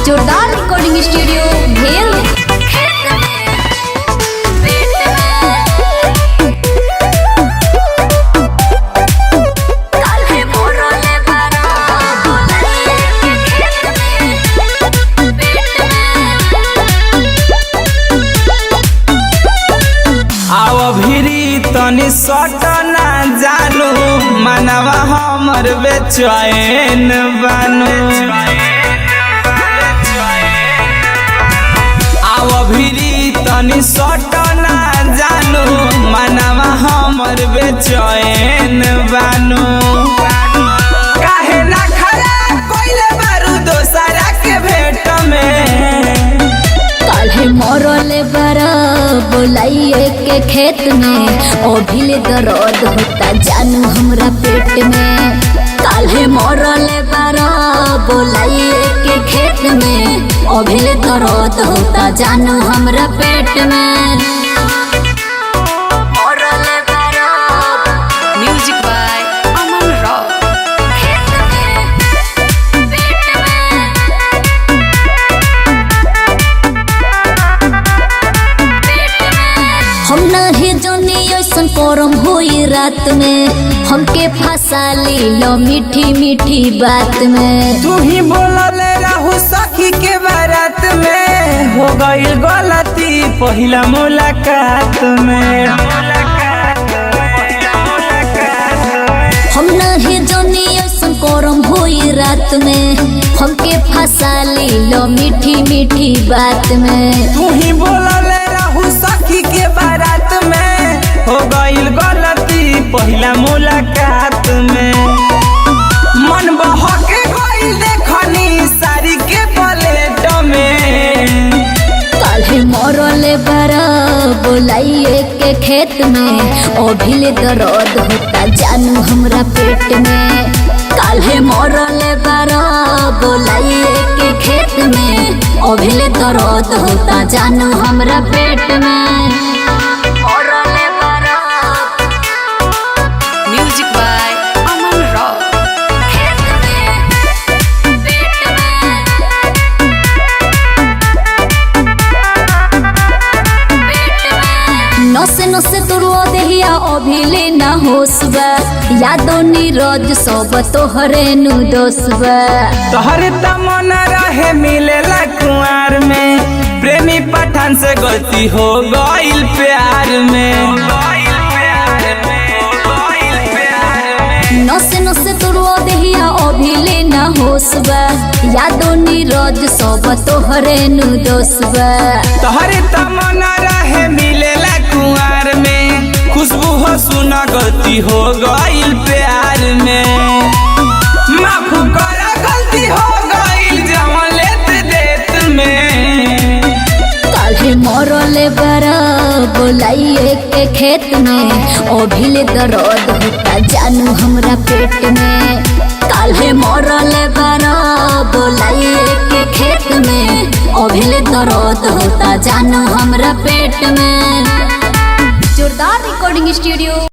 जोरदार recording studio भेल। तनी सट ना जानू मनवा हमर बेचैन बानू आव भिरी तनी सट ना जानू मनवा हमर बेचैन बानू काहे ना खड़ा कोइले बारू दोसरा के भेट में काल्हे मरले बारा बोलाइए के खेत में अभिले दर्द होता जानू हमरा पेट में। काल्हे मरले बारा बोलाइए के खेत में अभिले दर्द होता जानू हमरा पेट में। मरले बारा म्यूजिक बाय अमन रॉक हम नहीं जानी ऐसन करम होई रात में हमके फंसा लो मीठी मीठी बात में। तू ही बोलले रहू सखी के बारात में हो गई गलती पहिला मुलाकात में। हम नहीं जानी ऐसन करम होई रात में हमके फंसा लो मीठी मीठी बात में। तू ही बोलले रहू सखी के बारात में हो गई गलती पहिला मुलाकात में। मन बहके गई देखनी सारी के प्लेट में। काल्हे मरले बारा बोलाइए के खेत में अभिले दर्द होता जानू हमरा पेट में। काल्हे मरले बारा बोलाइए के खेत में अभिले दर्द होता जानू हमरा पेट में। मरले बारा म्यूजिक बाय अमन रॉक नसे नसे तुरो देहिया अभिले ना होसबा यादो नीरज सब तोहरे नु दोसबा। तोहरे तमन्ना रहे मिलेला कुआर में प्रेमी पठान से गलती हो गईल प्यार में। नसे नसे तुरो देहिया अभिले ना होसबा यादो नीरज सब तोहरे नु दोसबा। तोहरे तमन्ना रहे मिलेला कुआर में खुशबू हो सुना गलती हो गईल प्यार में। माफ करा गलती हो गईल जवन लेत देत में। काल्हे मरले बारा बोलाइए के खेत में अभिले दर्द होता जानू हमरा पेट में। काल्हे मरले बारा बोलाइए के खेत में अभिले दर्द होता जानू हमरा पेट में। जोरदार रिकॉर्डिंग स्टूडियो